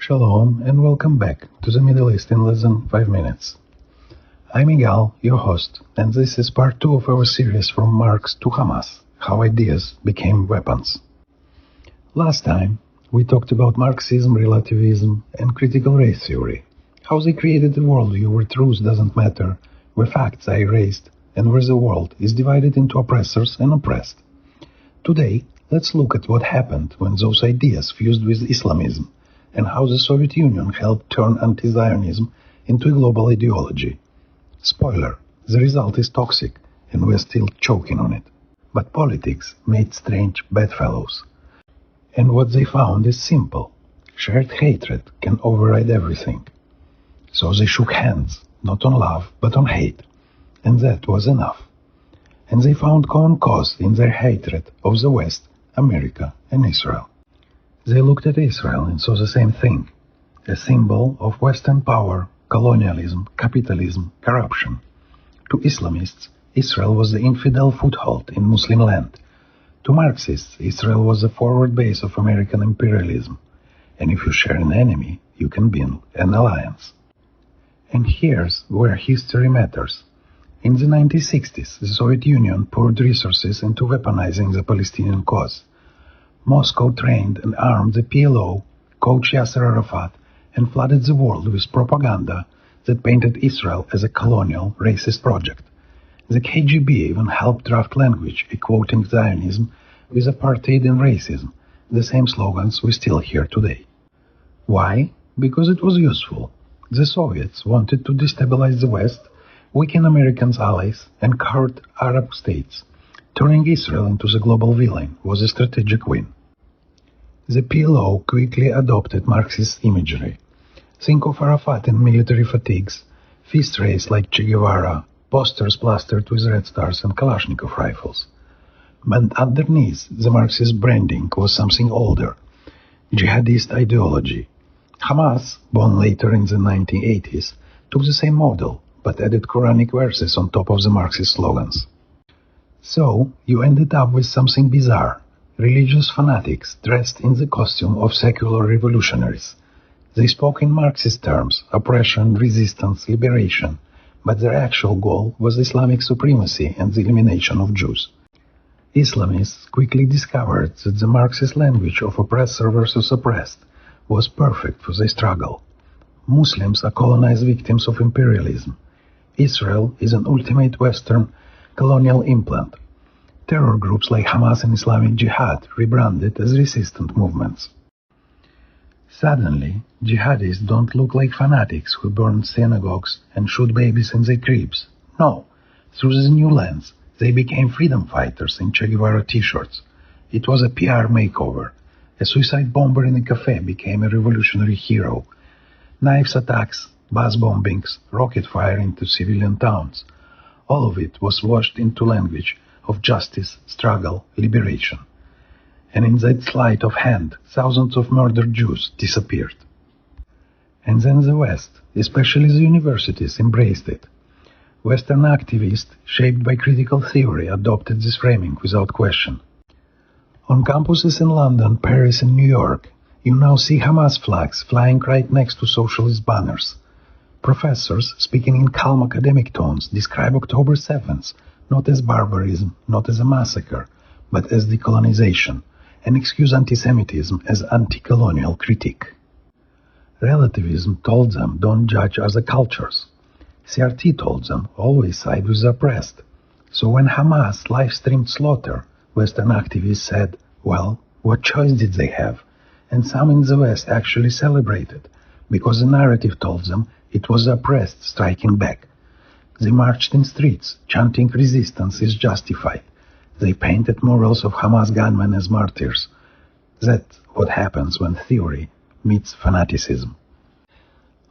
Shalom and welcome back to the Middle East in less than 5 minutes. I'm Miguel, your host, and this is part 2 of our series From Marx to Hamas, how ideas became weapons. Last time, we talked about Marxism, relativism, and critical race theory, how they created a worldview where truth doesn't matter, where facts are erased, and where the world is divided into oppressors and oppressed. Today, let's look at what happened when those ideas fused with Islamism, and how the Soviet Union helped turn anti-Zionism into a global ideology. Spoiler, the result is toxic, and we're still choking on it. But politics made strange bedfellows. And what they found is simple. Shared hatred can override everything. So they shook hands, not on love, but on hate. And that was enough. And they found common cause in their hatred of the West, America, and Israel. They looked at Israel and saw the same thing, a symbol of Western power, colonialism, capitalism, corruption. To Islamists, Israel was the infidel foothold in Muslim land. To Marxists, Israel was the forward base of American imperialism. And if you share an enemy, you can build an alliance. And here's where history matters. In the 1960s, the Soviet Union poured resources into weaponizing the Palestinian cause. Moscow trained and armed the PLO, coached Yasser Arafat, and flooded the world with propaganda that painted Israel as a colonial, racist project. The KGB even helped draft language equating Zionism with apartheid and racism, the same slogans we still hear today. Why? Because it was useful. The Soviets wanted to destabilize the West, weaken Americans' allies, and hurt Arab states. Turning Israel into the global villain was a strategic win. The PLO quickly adopted Marxist imagery. Think of Arafat in military fatigues, fist raised like Che Guevara, posters plastered with red stars and Kalashnikov rifles. But underneath, the Marxist branding was something older, jihadist ideology. Hamas, born later in the 1980s, took the same model, but added Quranic verses on top of the Marxist slogans. So, you ended up with something bizarre. Religious fanatics dressed in the costume of secular revolutionaries. They spoke in Marxist terms, oppression, resistance, liberation, but their actual goal was Islamic supremacy and the elimination of Jews. Islamists quickly discovered that the Marxist language of oppressor versus oppressed was perfect for their struggle. Muslims are colonized victims of imperialism. Israel is an ultimate Western colonial implant. Terror groups like Hamas and Islamic Jihad rebranded as resistant movements. Suddenly, jihadists don't look like fanatics who burn synagogues and shoot babies in their cribs. No, through this new lens, they became freedom fighters in Che Guevara t-shirts. It was a PR makeover. A suicide bomber in a cafe became a revolutionary hero. Knives attacks, bus bombings, rocket fire into civilian towns. All of it was washed into language of justice, struggle, liberation. And in that sleight of hand, thousands of murdered Jews disappeared. And then the West, especially the universities, embraced it. Western activists, shaped by critical theory, adopted this framing without question. On campuses in London, Paris, and New York, you now see Hamas flags flying right next to socialist banners. Professors, speaking in calm academic tones, describe October 7th not as barbarism, not as a massacre, but as decolonization, and excuse anti-Semitism as anti-colonial critique. Relativism told them don't judge other cultures. CRT told them always side with the oppressed. So when Hamas live-streamed slaughter, Western activists said, well, what choice did they have? And some in the West actually celebrated, because the narrative told them it was the oppressed striking back. They marched in streets, chanting resistance is justified. They painted murals of Hamas gunmen as martyrs. That's what happens when theory meets fanaticism.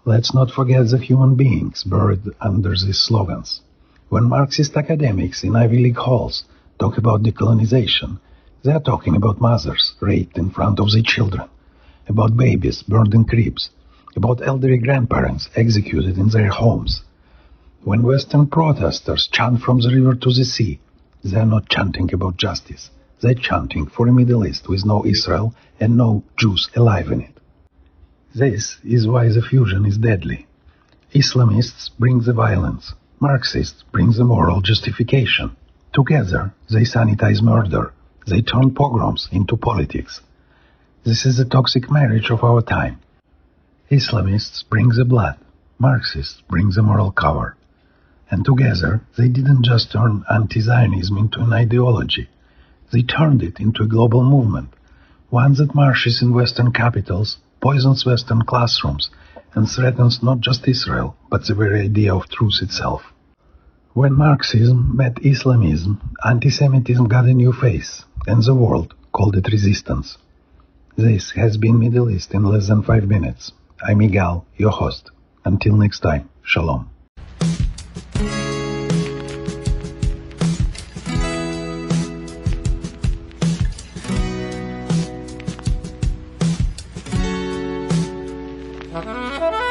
Let's not forget the human beings buried under these slogans. When Marxist academics in Ivy League halls talk about decolonization, they are talking about mothers raped in front of their children, about babies burned in cribs, about elderly grandparents executed in their homes. When Western protesters chant from the river to the sea, they are not chanting about justice. They're chanting for a Middle East with no Israel and no Jews alive in it. This is why the fusion is deadly. Islamists bring the violence. Marxists bring the moral justification. Together, they sanitize murder. They turn pogroms into politics. This is the toxic marriage of our time. Islamists bring the blood. Marxists bring the moral cover. And together, they didn't just turn anti-Zionism into an ideology. They turned it into a global movement, one that marches in Western capitals, poisons Western classrooms, and threatens not just Israel, but the very idea of truth itself. When Marxism met Islamism, anti-Semitism got a new face, and the world called it resistance. This has been Middle East in less than 5 minutes. I'm Igal, your host. Until next time, Shalom. Ha ha ha!